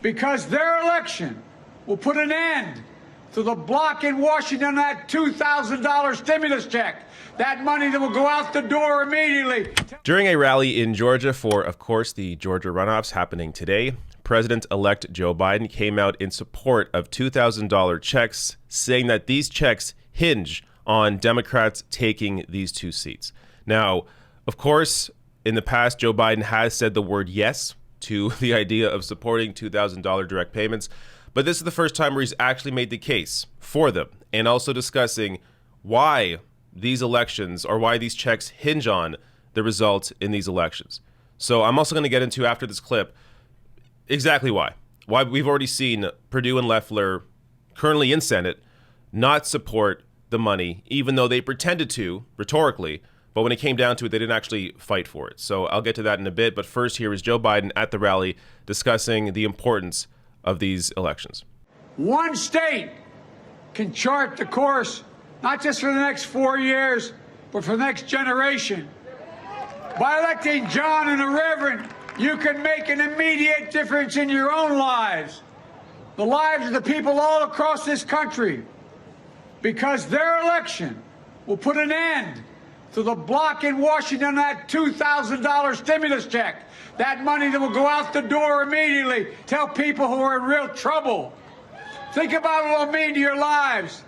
because their election will put an end to the block in Washington that $2,000 stimulus check. That money that will go out the door immediately. During a rally in Georgia for, of course, the Georgia runoffs happening today, President-elect Joe Biden came out in support of $2,000 checks, saying that these checks hinge on Democrats taking these two seats. Now, of course, in the past, Joe Biden has said the word yes to the idea of supporting $2,000 direct payments, but this is the first time where he's actually made the case for them and also discussing why these elections or why these checks hinge on the results in these elections. So I'm also going to get into, after this clip, exactly why. Why we've already seen Perdue and Loeffler, currently in Senate, not support the money, even though they pretended to, rhetorically, but when it came down to it, they didn't actually fight for it. So I'll get to that in a bit, but first here is Joe Biden at the rally discussing the importance of these elections. One state can chart the course, not just for the next 4 years, but for the next generation. By electing John and the Reverend, you can make an immediate difference in your own lives, the lives of the people all across this country, because their election will put an end to the block in Washington that $2,000 stimulus check. That money that will go out the door immediately. Tell people who are in real trouble. Think about what it'll mean to your lives.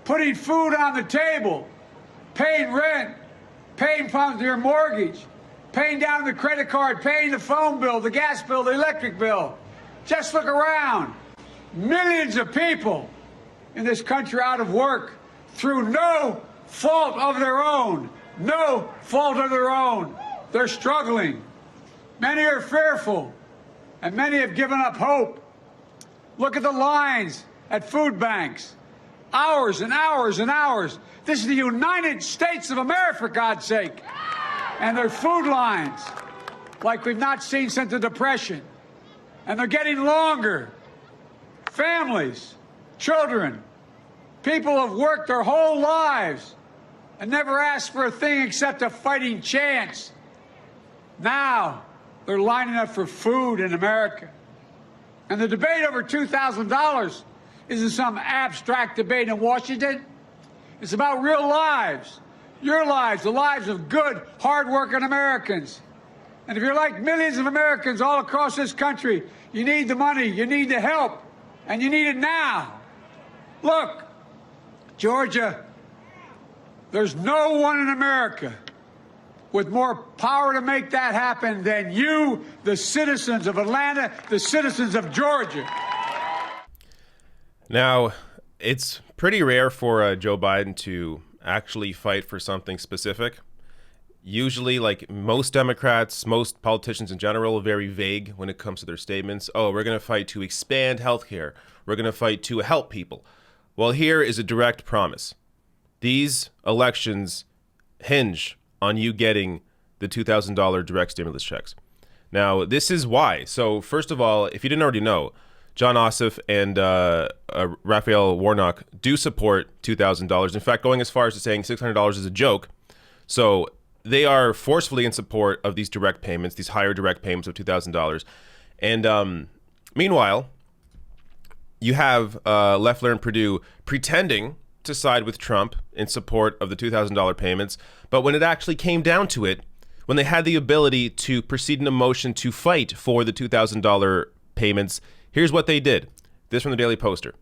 Putting food on the table, paying rent, paying for your mortgage, paying down the credit card, paying the phone bill, the gas bill, the electric bill. Just look around. Millions of people in this country out of work through no fault of their own. No fault of their own. They're struggling. Many are fearful, and many have given up hope. Look at the lines at food banks. Hours and hours and hours. This is the United States of America, for God's sake. And their food lines, like we've not seen since the Depression. And they're getting longer. Families, children, people have worked their whole lives and never asked for a thing except a fighting chance. Now they're lining up for food in America. And the debate over $2,000 isn't some abstract debate in Washington. It's about real lives, your lives, the lives of good, hard-working Americans. And if you're like millions of Americans all across this country, you need the money, you need the help, and you need it now. Look, Georgia, there's no one in America with more power to make that happen than you, the citizens of Atlanta, the citizens of Georgia. Now, it's pretty rare for Joe Biden to actually fight for something specific. Usually, like most Democrats, most politicians in general, are very vague when it comes to their statements. Oh, we're going to fight to expand healthcare. We're going to fight to help people. Well, here is a direct promise. These elections hinge on you getting the $2,000 direct stimulus checks. Now, this is why. So, first of all, if you didn't already know, John Ossoff and Raphael Warnock do support $2,000. In fact, going as far as to saying $600 is a joke. So they are forcefully in support of these direct payments, these higher direct payments of $2,000. And meanwhile, you have Loeffler and Perdue pretending to side with Trump in support of the $2,000 payments. But when it actually came down to it, when they had the ability to proceed in a motion to fight for the $2,000 payments, here's what they did. This from the Daily Poster.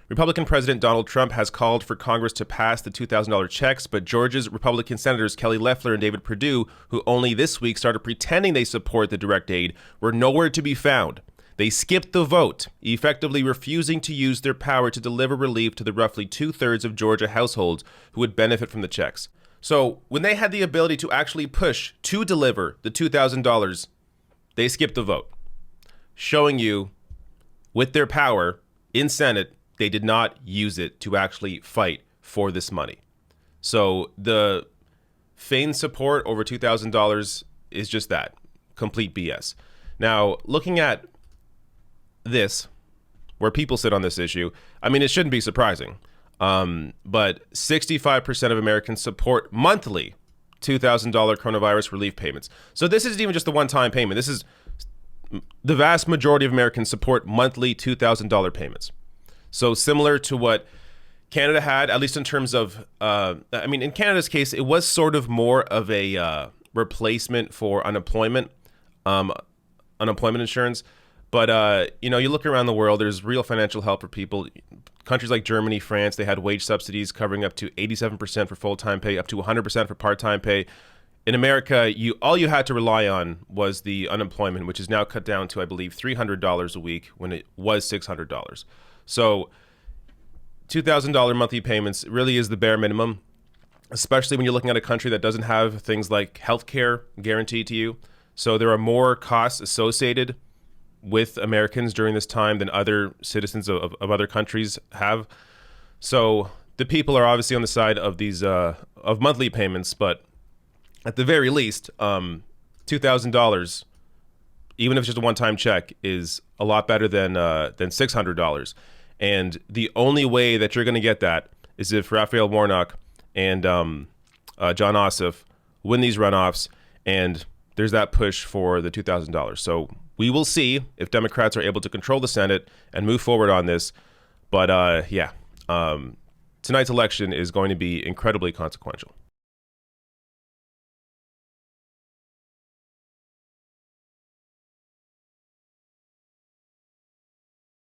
Republican President Donald Trump has called for Congress to pass the $2,000 checks, but Georgia's Republican Senators Kelly Loeffler and David Perdue, who only this week started pretending they support the direct aid, were nowhere to be found. They skipped the vote, effectively refusing to use their power to deliver relief to the roughly 2/3 of Georgia households who would benefit from the checks. So when they had the ability to actually push to deliver the $2,000, they skipped the vote, showing you with their power in Senate, they did not use it to actually fight for this money. So the feigned support over $2,000 is just that, complete BS. Now, looking at this, where people sit on this issue, I mean, it shouldn't be surprising. But 65% of Americans support monthly $2,000 coronavirus relief payments. So this isn't even just a one-time payment. This is the vast majority of Americans support monthly $2,000 payments. So similar to what Canada had, at least in terms of, in Canada's case, it was sort of more of a replacement for unemployment insurance. But, you look around the world, there's real financial help for people. Countries like Germany, France, they had wage subsidies covering up to 87% for full-time pay, up to 100% for part-time pay. In America, all you had to rely on was the unemployment, which is now cut down to, I believe, $300 a week when it was $600. So $2,000 monthly payments really is the bare minimum, especially when you're looking at a country that doesn't have things like healthcare guaranteed to you. So there are more costs associated with Americans during this time than other citizens of other countries have. So the people are obviously on the side of these of monthly payments, but at the very least, $2,000, even if it's just a one-time check, is a lot better than $600. And the only way that you're going to get that is if Raphael Warnock and John Ossoff win these runoffs, and there's that push for the $2,000. So we will see if Democrats are able to control the Senate and move forward on this. But tonight's election is going to be incredibly consequential.